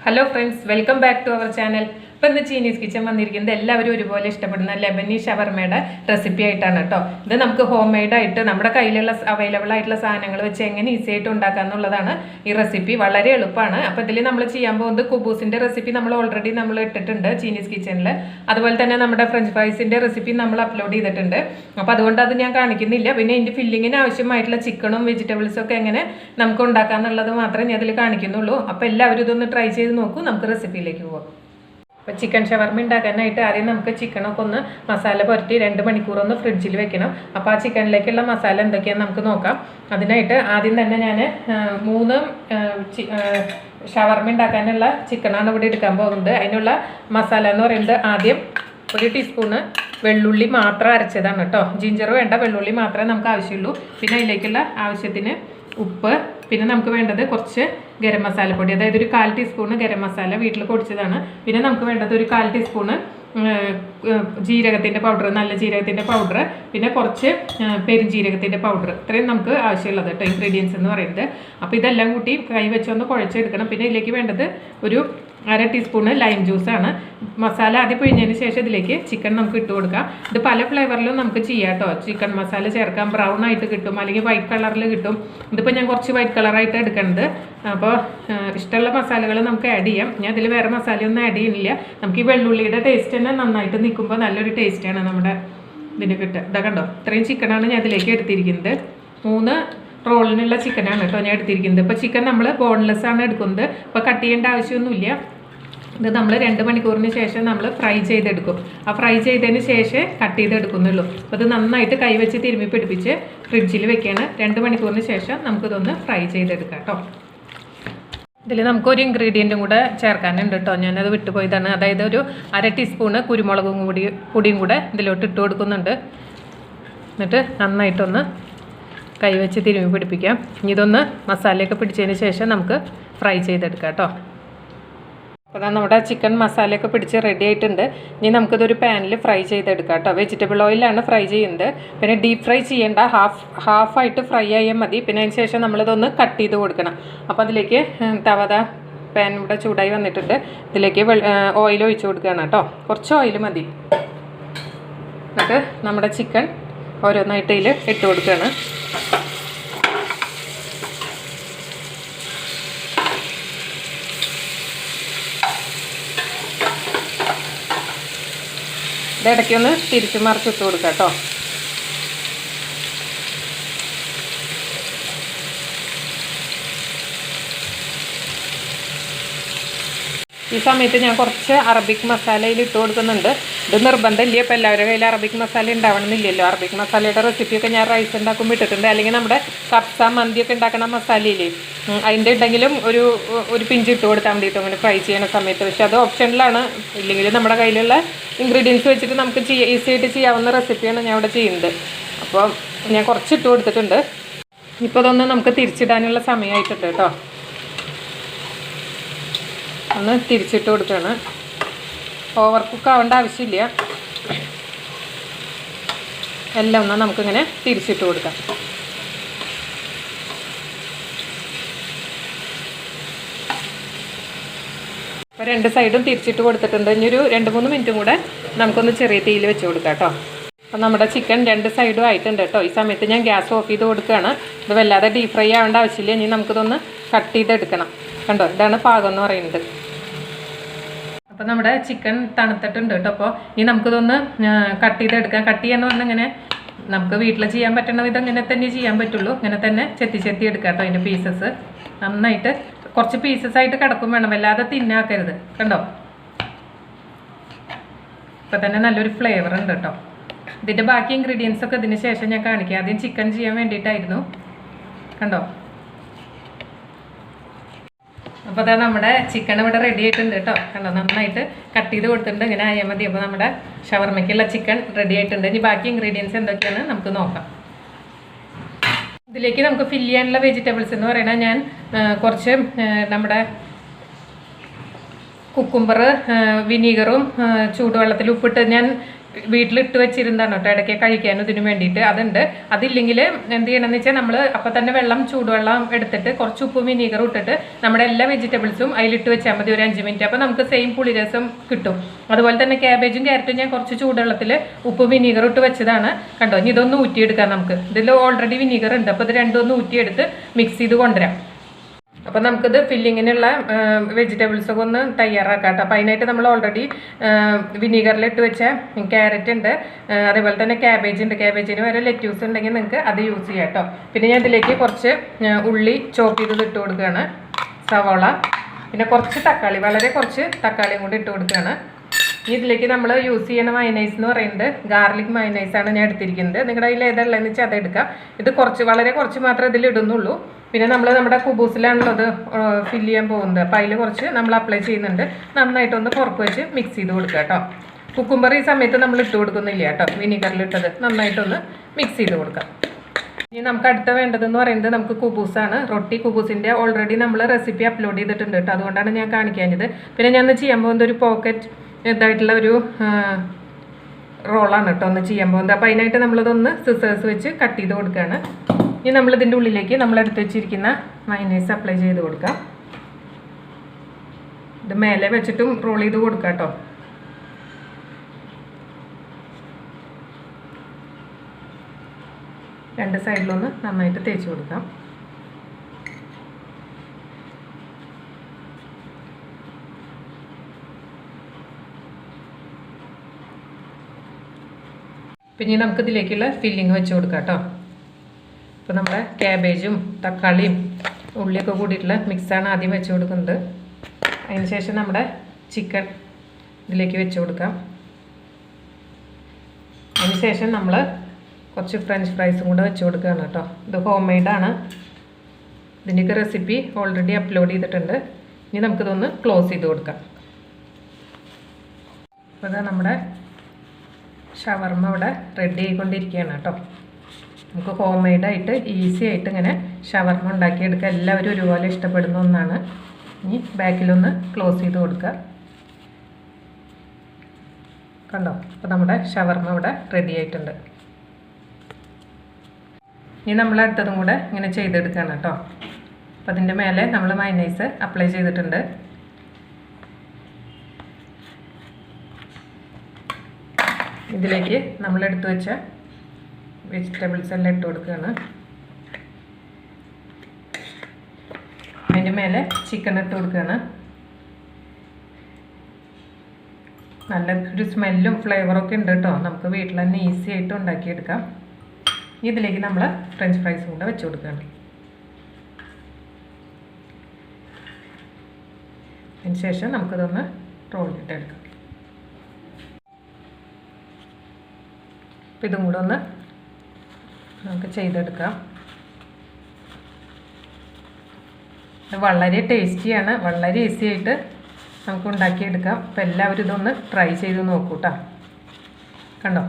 Hello friends, welcome back to our channel. ഇപ്പോൾ ഇന്ന് Chinese kitchen വന്നിരിക്കുന്നത് എല്ലാവരും ഒരുപോലെ ഇഷ്ടപ്പെടുന്ന ലെബനീസ് ഷവർമയുടെ റെസിപ്പി ആയിട്ടാണ് കേട്ടോ. ഇത് നമുക്ക് ഹോം മെയ്ഡ് ആയിട്ട് നമ്മുടെ കയ്യിലുള്ള അവൈലബിൾ ആയിട്ടുള്ള സാധനങ്ങൾ വെച്ച് എങ്ങനെ ഈസി ആയിട്ട് ഉണ്ടാക്കുക എന്നുള്ളതാണ് ഈ റെസിപ്പി. വളരെ എളുപ്പമാണ്. അപ്പോൾ ഇതിൽ നമ്മൾ ചെയ്യാൻ പോകുന്നത് കുബൂസിൻ്റെ റെസിപ്പി നമ്മൾ ഓൾറെഡി ഇട്ടിട്ടുണ്ട് ചൈനീസ് കിച്ചണിൽ. അതുപോലെ തന്നെ നമ്മുടെ ഫ്രഞ്ച് ഫ്രൈസിൻ്റെ റെസിപ്പി നമ്മൾ അപ്ലോഡ് ചെയ്തിട്ടുണ്ട്. അപ്പോൾ അതുകൊണ്ട് അത് ഞാൻ കാണിക്കുന്നില്ല. പിന്നെ ഇതിൻ്റെ ഫില്ലിങ്ങിന് ആവശ്യമായിട്ടുള്ള ചിക്കനും വെജിറ്റബിൾസും ഒക്കെ എങ്ങനെ നമുക്ക് ഉണ്ടാക്കുക എന്നുള്ളത് മാത്രമേ ഞാൻ അതിൽ കാണിക്കുന്നുള്ളൂ. അപ്പോൾ എല്ലാവരും ഇതൊന്ന് ട്രൈ ചെയ്ത് നോക്കൂ. നമുക്ക് റെസിപ്പിയിലേക്ക് പോകാം. അപ്പോൾ ചിക്കൻ ഷവർമ ഉണ്ടാക്കാനായിട്ട് ആദ്യം നമുക്ക് ചിക്കനൊക്കെ ഒന്ന് മസാല പുരട്ടി 2 മണിക്കൂറൊന്ന് ഫ്രിഡ്ജിൽ വെക്കണം. അപ്പോൾ ആ ചിക്കനിലേക്കുള്ള മസാല എന്തൊക്കെയാണെന്ന് നമുക്ക് നോക്കാം. അതിനായിട്ട് ആദ്യം തന്നെ ഞാൻ 3 ഷവർമ ഉണ്ടാക്കാനുള്ള ചിക്കനാണ് ഇവിടെ എടുക്കാൻ പോകുന്നത്. അതിനുള്ള മസാല എന്ന് പറയുന്നത് ആദ്യം 1 ടീസ്പൂണ് വെള്ളുള്ളി മാത്രം അരച്ചതാണ് കേട്ടോ. ജിഞ്ചർ വേണ്ട, വെള്ളുള്ളി മാത്രമേ നമുക്ക് ആവശ്യമുള്ളൂ. പിന്നെ അതിലേക്കുള്ള ആവശ്യത്തിന് ഉപ്പ്, പിന്നെ നമുക്ക് വേണ്ടത് കുറച്ച് ഗരം മസാലപ്പൊടി, അതായത് ഒരു 1/4 ടീസ്പൂണ് ഗരം മസാല വീട്ടിൽ പൊടിച്ചതാണ്. പിന്നെ നമുക്ക് വേണ്ടത് ഒരു 1/4 ടീസ്പൂണ് ജീരകത്തിൻ്റെ പൗഡർ, നല്ല ജീരകത്തിൻ്റെ പൗഡർ, പിന്നെ കുറച്ച് പെരുംജീരകത്തിൻ്റെ പൗഡർ. ഇത്രയും നമുക്ക് ആവശ്യമുള്ളത് കേട്ടോ ഇൻഗ്രീഡിയൻസ് എന്ന് പറയുന്നത്. അപ്പോൾ ഇതെല്ലാം കൂട്ടി കൈ വെച്ചൊന്ന് കുഴച്ചെടുക്കണം. പിന്നെ ഇതിലേക്ക് വേണ്ടത് ഒരു 1/2 ടീസ്പൂണ് ലൈം ജ്യൂസാണ്. മസാല ആദ്യം പിഴിഞ്ഞതിന് ശേഷം ഇതിലേക്ക് ചിക്കൻ നമുക്ക് ഇട്ട് കൊടുക്കാം. ഇത് പല ഫ്ലേവറിലും നമുക്ക് ചെയ്യാം കേട്ടോ. ചിക്കൻ മസാല ചേർക്കാം, ബ്രൗൺ ആയിട്ട് കിട്ടും, അല്ലെങ്കിൽ വൈറ്റ് കളറിൽ കിട്ടും. ഇതിപ്പോൾ ഞാൻ കുറച്ച് വൈറ്റ് കളറായിട്ട് എടുക്കുന്നത്. അപ്പോൾ ഇഷ്ടമുള്ള മസാലകൾ നമുക്ക് ആഡ് ചെയ്യാം. ഞാൻ ഇതിൽ വേറെ മസാലയൊന്നും ആഡ് ചെയ്യുന്നില്ല. നമുക്ക് ഈ വെള്ളുള്ളിയുടെ ടേസ്റ്റ് തന്നെ നന്നായിട്ട് നിൽക്കുമ്പോൾ നല്ലൊരു ടേസ്റ്റാണ് നമ്മുടെ ഇതിന് കിട്ടുക. ഇതാ കണ്ടോ, ഇത്രയും ചിക്കനാണ് ഞാൻ ഇതിലേക്ക് എടുത്തിരിക്കുന്നത്. 3 റോളിനുള്ള ചിക്കനാണ് കേട്ടോ ഞാൻ എടുത്തിരിക്കുന്നത്. ഇപ്പോൾ ചിക്കൻ നമ്മൾ ബോൺലെസ് ആണ് എടുക്കുന്നത്. ഇപ്പോൾ കട്ട് ചെയ്യേണ്ട ആവശ്യമൊന്നുമില്ല. ഇത് നമ്മൾ 2 മണിക്കൂറിന് ശേഷം നമ്മൾ ഫ്രൈ ചെയ്തെടുക്കും. ആ ഫ്രൈ ചെയ്തതിന് ശേഷം കട്ട് ചെയ്തെടുക്കുന്നുള്ളൂ. അപ്പോൾ ഇത് നന്നായിട്ട് കൈവച്ച് തിരുമ്മി പിടിപ്പിച്ച് ഫ്രിഡ്ജിൽ വെക്കുകയാണ്. 2 മണിക്കൂറിന് ശേഷം നമുക്കിതൊന്ന് ഫ്രൈ ചെയ്തെടുക്കാം കേട്ടോ. ഇതിൽ നമുക്കൊരു ഇൻഗ്രീഡിയൻറ്റും കൂടെ ചേർക്കാനുണ്ട് കേട്ടോ. ഞാനത് വിട്ടുപോയതാണ്. അതായത് ഒരു 1/2 ടീസ്പൂണ് കുരുമുളകും പൊടിയും കൂടെ ഇതിലോട്ട് ഇട്ട് കൊടുക്കുന്നുണ്ട്. എന്നിട്ട് നന്നായിട്ടൊന്ന് കൈവച്ച് തിരുമ്മി പിടിപ്പിക്കാം. ഇനി ഇതൊന്ന് മസാലയൊക്കെ പിടിച്ചതിന് ശേഷം നമുക്ക് ഫ്രൈ ചെയ്തെടുക്കാം കേട്ടോ. അപ്പോൾ നമ്മുടെ ചിക്കൻ മസാലയൊക്കെ പിടിച്ച് റെഡി ആയിട്ടുണ്ട്. ഇനി നമുക്കിതൊരു പാനിൽ ഫ്രൈ ചെയ്തെടുക്കാം കേട്ടോ. വെജിറ്റബിൾ ഓയിലാണ് ഫ്രൈ ചെയ്യുന്നത്. പിന്നെ ഡീപ്പ് ഫ്രൈ ചെയ്യേണ്ട, ഹാഫായിട്ട് ഫ്രൈ ആയാൽ മതി. പിന്നെ അതിന് ശേഷം നമ്മളിതൊന്ന് കട്ട് ചെയ്ത് കൊടുക്കണം. അപ്പോൾ അതിലേക്ക് പാൻ ഇവിടെ ചൂടായി വന്നിട്ടുണ്ട്. ഇതിലേക്ക് ഓയിൽ ഒഴിച്ച് കൊടുക്കുകയാണ് കേട്ടോ. കുറച്ച് ഓയിൽ മതി. എന്നിട്ട് നമ്മുടെ ചിക്കൻ ഓരോന്നായിട്ട് ഇതിൽ ഇട്ട് കൊടുക്കുകയാണ്. ഇടയ്ക്കൊന്ന് തിരിച്ച് മറിച്ചിട്ട് കൊടുക്കാം കേട്ടോ. ഈ സമയത്ത് ഞാൻ കുറച്ച് അറബിക് മസാലയിൽ ഇട്ട് കൊടുക്കുന്നുണ്ട്. ഇത് നിർബന്ധമില്ല. ഇപ്പോൾ എല്ലാവരുടെ കയ്യിൽ അറബിക് മസാല ഉണ്ടാവണമെന്നില്ലല്ലോ. അറബിക് മസാലയുടെ റെസിപ്പിയൊക്കെ ഞാൻ റൈസ് ഉണ്ടാക്കുമ്പോൾ ഇട്ടിട്ടുണ്ട്. അല്ലെങ്കിൽ നമ്മുടെ കപ്സ മന്തിയൊക്കെ ഉണ്ടാക്കുന്ന മസാലയില്ലേ, അതിൻ്റെ ഉണ്ടെങ്കിലും ഒരു പിഞ്ച് ഇട്ട് കൊടുത്താൽ മതി കേട്ടോ അങ്ങനെ ഫ്രൈ ചെയ്യുന്ന സമയത്ത്. പക്ഷെ അത് ഓപ്ഷനിലാണ്. ഇല്ലെങ്കിൽ നമ്മുടെ കയ്യിലുള്ള ഇൻഗ്രീഡിയൻസ് വെച്ചിട്ട് നമുക്ക് ഈസി ആയിട്ട് ചെയ്യാവുന്ന റെസിപ്പിയാണ് ഞാൻ ഇവിടെ ചെയ്യുന്നത്. അപ്പോൾ ഞാൻ കുറച്ച് ഇട്ട് കൊടുത്തിട്ടുണ്ട്. ഇപ്പോൾ ഇതൊന്ന് നമുക്ക് തിരിച്ചിടാനുള്ള സമയമായിട്ടുണ്ട് കേട്ടോ. ഒന്ന് തിരിച്ചിട്ട് കൊടുക്കുകയാണ്. ഓവർ കുക്ക് ആവേണ്ട ആവശ്യമില്ല. എല്ലാം ഒന്ന് നമുക്കിങ്ങനെ തിരിച്ചിട്ട് കൊടുക്കാം. അപ്പോൾ 2 സൈഡും തിരിച്ചിട്ട് കൊടുത്തിട്ടുണ്ട്. ഇനി ഒരു 2-3 മിനിറ്റും കൂടെ നമുക്കൊന്ന് ചെറിയ തീയിൽ വെച്ച് കൊടുക്കാം കേട്ടോ. അപ്പോൾ നമ്മുടെ ചിക്കൻ 2 സൈഡും ആയിട്ടുണ്ട് കേട്ടോ. ഈ സമയത്ത് ഞാൻ ഗ്യാസ് ഓഫ് ചെയ്ത് കൊടുക്കുകയാണ്. ഇത് വല്ലാതെ ഡീപ് ഫ്രൈ ആവേണ്ട ആവശ്യമില്ല. ഇനി നമുക്കിതൊന്ന് കട്ട് ചെയ്തെടുക്കണം. കണ്ടോ, ഇതാണ് പാകം എന്ന് പറയുന്നത്. അപ്പോൾ നമ്മുടെ ചിക്കൻ തണുത്തിട്ടുണ്ട് കേട്ടോ. അപ്പോൾ ഇനി നമുക്കിതൊന്ന് കട്ട് ചെയ്തെടുക്കാം. കട്ട് ചെയ്യാന്ന് പറഞ്ഞാൽ ഇങ്ങനെ നമുക്ക് വീട്ടിൽ ചെയ്യാൻ പറ്റണ വിധം ഇങ്ങനെ തന്നെ ചെയ്യാൻ പറ്റുള്ളൂ. ഇങ്ങനെ തന്നെ ചെത്തി എടുക്കാം കേട്ടോ. അതിൻ്റെ പീസസ് നന്നായിട്ട് കുറച്ച് പീസസായിട്ട് കിടക്കും വേണം, വല്ലാതെ തിന്നാക്കരുത്. കണ്ടോ, ഇപ്പം തന്നെ നല്ലൊരു ഫ്ലേവർ ഉണ്ട് കേട്ടോ. ഇതിൻ്റെ ബാക്കി ഇൻഗ്രീഡിയൻസ് ഒക്കെ ഇതിന് ശേഷം ഞാൻ കാണിക്കാം. ആദ്യം ചിക്കൻ ചെയ്യാൻ വേണ്ടിയിട്ടായിരുന്നു. കണ്ടോ, അപ്പോൾ അതാ നമ്മുടെ ചിക്കൻ ഇവിടെ റെഡി ആയിട്ടുണ്ട് കേട്ടോ. കണ്ടോ, നന്നായിട്ട് കട്ട് ചെയ്ത് കൊടുത്തിട്ടുണ്ട്. ഇങ്ങനെ ആയാൽ മതി. അപ്പോൾ നമ്മുടെ ഷവർമയ്ക്കുള്ള ചിക്കൻ റെഡി ആയിട്ടുണ്ട്. ഇനി ബാക്കി ഇൻഗ്രീഡിയൻസ് എന്തൊക്കെയാണ് നമുക്ക് നോക്കാം. ഇതിലേക്ക് നമുക്ക് ഫില്ല് ചെയ്യാനുള്ള വെജിറ്റബിൾസ് എന്ന് പറയുന്നത് ഞാൻ കുറച്ച് നമ്മുടെ കുക്കുംബർ വിനീഗറും ചൂടുവെള്ളത്തിൽ ഉപ്പിട്ട് ഞാൻ വീട്ടിലിട്ട് വെച്ചിരുന്നതാണ് കേട്ടോ, ഇടയ്ക്ക് കഴിക്കാനും ഇതിന് വേണ്ടിയിട്ട്. അതുണ്ട്. അതില്ലെങ്കിൽ എന്ത് ചെയ്യണമെന്ന് വെച്ചാൽ നമ്മൾ അപ്പം തന്നെ ചൂടുവെള്ളം എടുത്തിട്ട് കുറച്ച് ഉപ്പും വിനീഗറും ഇട്ടിട്ട് നമ്മുടെ എല്ലാ വെജിറ്റബിൾസും അതിലിട്ട് വെച്ചാൽ മതി ഒരു 5 മിനിറ്റ്. അപ്പോൾ നമുക്ക് സെയിം പുളിരസം കിട്ടും. അതുപോലെ തന്നെ ക്യാബേജും ക്യാരറ്റും ഞാൻ കുറച്ച് ചൂടുവെള്ളത്തിൽ ഉപ്പ് വിനീഗറും ഇട്ട് വെച്ചതാണ്. കണ്ടോ, ഇനി ഇതൊന്ന് ഊറ്റിയെടുക്കാം നമുക്ക്. ഇതിൽ ഓൾറെഡി വിനീഗർ ഉണ്ട്. അപ്പോൾ ഇത് രണ്ടും ഒന്ന് ഊറ്റിയെടുത്ത് മിക്സ് ചെയ്ത് കൊണ്ടുവരാം. അപ്പോൾ നമുക്കിത് ഫില്ലിങ്ങിനുള്ള വെജിറ്റബിൾസൊക്കെ ഒന്ന് തയ്യാറാക്കാം കേട്ടോ. അപ്പോൾ അതിനായിട്ട് നമ്മൾ ഓൾറെഡി വിനീഗറിലിട്ട് വെച്ച ക്യാരറ്റ് ഉണ്ട്, അതേപോലെ തന്നെ ക്യാബേജ് ഉണ്ട്. ക്യാബേജിന് വരെ ലെറ്റ്യൂസ് ഉണ്ടെങ്കിൽ നിങ്ങൾക്ക് അത് യൂസ് ചെയ്യാം കേട്ടോ. പിന്നെ ഞാൻ ഇതിലേക്ക് കുറച്ച് ഉള്ളി ചോപ്പ് ചെയ്ത് ഇട്ട് കൊടുക്കുകയാണ്, സവോള, പിന്നെ കുറച്ച് തക്കാളി, വളരെ കുറച്ച് തക്കാളിയും കൂടി ഇട്ട് കൊടുക്കുകയാണ്. ഇതിലേക്ക് നമ്മൾ യൂസ് ചെയ്യുന്ന മയനൈസ് എന്ന് പറയുന്നത് ഗാർലിക് മയനൈസാണ് ഞാൻ എടുത്തിരിക്കുന്നത്. നിങ്ങളുടെ കയ്യിൽ ഏതുള്ളതെന്ന് വെച്ചാൽ അതെടുക്കാം. ഇത് വളരെ കുറച്ച് മാത്രമേ ഇതിൽ ഇടുന്നുള്ളൂ. പിന്നെ നമ്മൾ നമ്മുടെ കുബൂസിലാണല്ലോ അത് ഫില്ല് ചെയ്യാൻ പോകുന്നത്. അപ്പോൾ അതിൽ കുറച്ച് നമ്മൾ അപ്ലൈ ചെയ്യുന്നുണ്ട്. നന്നായിട്ടൊന്ന് പുറക്ക് വെച്ച് മിക്സ് ചെയ്ത് കൊടുക്കുക കേട്ടോ. കുക്കുംബർ ഈ സമയത്ത് നമ്മൾ ഇട്ട് കൊടുക്കുന്നില്ല കേട്ടോ, വിനീഗറിലിട്ടത്. നന്നായിട്ടൊന്ന് മിക്സ് ചെയ്ത് കൊടുക്കാം. ഇനി നമുക്ക് അടുത്ത വേണ്ടതെന്ന് പറയുന്നത് നമുക്ക് കുബൂസാണ്. റൊട്ടി കുബൂസിൻ്റെ ഓൾറെഡി നമ്മൾ റെസിപ്പി അപ്ലോഡ് ചെയ്തിട്ടുണ്ട് കേട്ടോ, അതുകൊണ്ടാണ് ഞാൻ കാണിക്കാഞ്ഞത്. പിന്നെ ഞാൻ ചെയ്യാൻ പോകുന്നത് ഒരു പോക്കറ്റ് ഇതായിട്ടുള്ള ഒരു റോളാണ് കേട്ടോ ഒന്ന് ചെയ്യാൻ പോകുന്നത്. അപ്പോൾ അതിനായിട്ട് നമ്മളിതൊന്ന് സിസേഴ്സ് വെച്ച് കട്ട് ചെയ്ത് കൊടുക്കുകയാണ്. ഇനി നമ്മളിതിൻ്റെ ഉള്ളിലേക്ക് നമ്മൾ എടുത്ത് വെച്ചിരിക്കുന്ന മയനൈസ് അപ്ലൈ ചെയ്ത് കൊടുക്കാം. ഇത് മേലെ വെച്ചിട്ടും റോൾ ചെയ്ത് കൊടുക്കാം കേട്ടോ. രണ്ട് സൈഡിലൊന്ന് നന്നായിട്ട് തേച്ച് കൊടുക്കാം. പിന്നെ നമുക്കിതിലേക്കുള്ള ഫില്ലിങ് വെച്ച് കൊടുക്കാം കേട്ടോ. ഇപ്പോൾ നമ്മുടെ ക്യാബേജും തക്കാളിയും ഉള്ളിയൊക്കെ കൂടിയിട്ടുള്ള മിക്സാണ് ആദ്യം വെച്ച് കൊടുക്കുന്നത്. അതിന് ശേഷം നമ്മുടെ ചിക്കൻ ഇതിലേക്ക് വെച്ച് കൊടുക്കാം. അതിന് ശേഷം നമ്മൾ കുറച്ച് ഫ്രഞ്ച് ഫ്രൈസും കൂടെ വെച്ച് കൊടുക്കുകയാണ് കേട്ടോ. ഇത് ഹോം മെയ്ഡാണ്. ഇതിൻ്റെയൊക്കെ റെസിപ്പി ഓൾറെഡി അപ്ലോഡ് ചെയ്തിട്ടുണ്ട്. ഇനി നമുക്കിതൊന്ന് ക്ലോസ് ചെയ്ത് കൊടുക്കാം. അപ്പോൾ ഇതാ നമ്മുടെ ഷവർമ്മ ഇവിടെ റെഡി ആയിക്കൊണ്ടിരിക്കുകയാണ് കേട്ടോ. നമുക്ക് ഹോം മെയ്ഡായിട്ട് ഈസി ആയിട്ട് ഇങ്ങനെ ഷവർമ്മ ഉണ്ടാക്കിയെടുക്കുക. എല്ലാവരും ഒരുപോലെ ഇഷ്ടപ്പെടുന്ന ഒന്നാണ്. ഇനി ബാക്കിലൊന്ന് ക്ലോസ് ചെയ്ത് കൊടുക്കുക. കണ്ടോ, അപ്പോൾ നമ്മുടെ ഷവർമ്മ ഇവിടെ റെഡി ആയിട്ടുണ്ട്. ഇനി നമ്മൾ അടുത്തതും കൂടെ ഇങ്ങനെ ചെയ്തെടുക്കുകയാണ് കേട്ടോ. അപ്പോൾ അതിൻ്റെ മേലെ നമ്മൾ മയനൈസ് അപ്ലൈ ചെയ്തിട്ടുണ്ട്. ഇതിലേക്ക് നമ്മൾ എടുത്തു വെച്ച വെജിറ്റബിൾസ് എല്ലാം ഇട്ട് കൊടുക്കുകയാണ്. അതിൻ്റെ മേലെ ചിക്കൻ ഇട്ട് കൊടുക്കുകയാണ്. നല്ല ഒരു സ്മെല്ലും ഫ്ലേവറൊക്കെ ഉണ്ട് കേട്ടോ. നമുക്ക് വീട്ടിൽ തന്നെ ഈസി ആയിട്ട് ഉണ്ടാക്കിയെടുക്കാം. ഇതിലേക്ക് നമ്മൾ ഫ്രഞ്ച് ഫ്രൈസും കൂടെ വെച്ച് കൊടുക്കുകയാണ്. അതിന് ശേഷം നമുക്കിതൊന്ന് റോൾ ചെയ്തെടുക്കാം. അപ്പോൾ ഇതും കൂടെ ഒന്ന് നമുക്ക് ചെയ്തെടുക്കാം. ഇത് വളരെ ടേസ്റ്റിയാണ്, വളരെ ഈസി ആയിട്ട് നമുക്ക് ഉണ്ടാക്കിയെടുക്കാം. അപ്പോൾ എല്ലാവരും ഇതൊന്ന് ട്രൈ ചെയ്ത് നോക്കൂ കേട്ടോ. കണ്ടോ,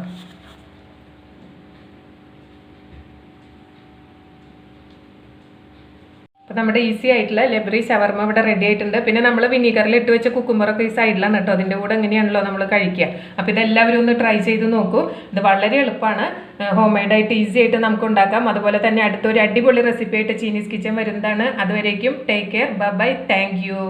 അപ്പോൾ നമ്മുടെ ഈസി ആയിട്ടുള്ള ലെബറി ഷവർമ്മ ഇവിടെ റെഡി ആയിട്ടുണ്ട്. പിന്നെ നമ്മൾ വിനീഗറിൽ ഇട്ട് വെച്ച കുക്കുംബറൊക്കെ ഈ സൈഡിലാണ് കേട്ടോ. അതിൻ്റെ കൂടെ എങ്ങനെയാണല്ലോ നമ്മൾ കഴിക്കുക. അപ്പോൾ ഇതെല്ലാവരും ഒന്ന് ട്രൈ ചെയ്ത് നോക്കൂ. ഇത് വളരെ എളുപ്പമാണ്, ഹോം മെയ്ഡായിട്ട് ഈസി ആയിട്ട് നമുക്ക് ഉണ്ടാക്കാം. അതുപോലെ തന്നെ അടുത്തൊരു അടിപൊളി റെസിപ്പി ആയിട്ട് ചീനീസ് കിച്ചൻ വരുന്നതാണ്. അതുവരേക്കും take care, bye bye, thank you.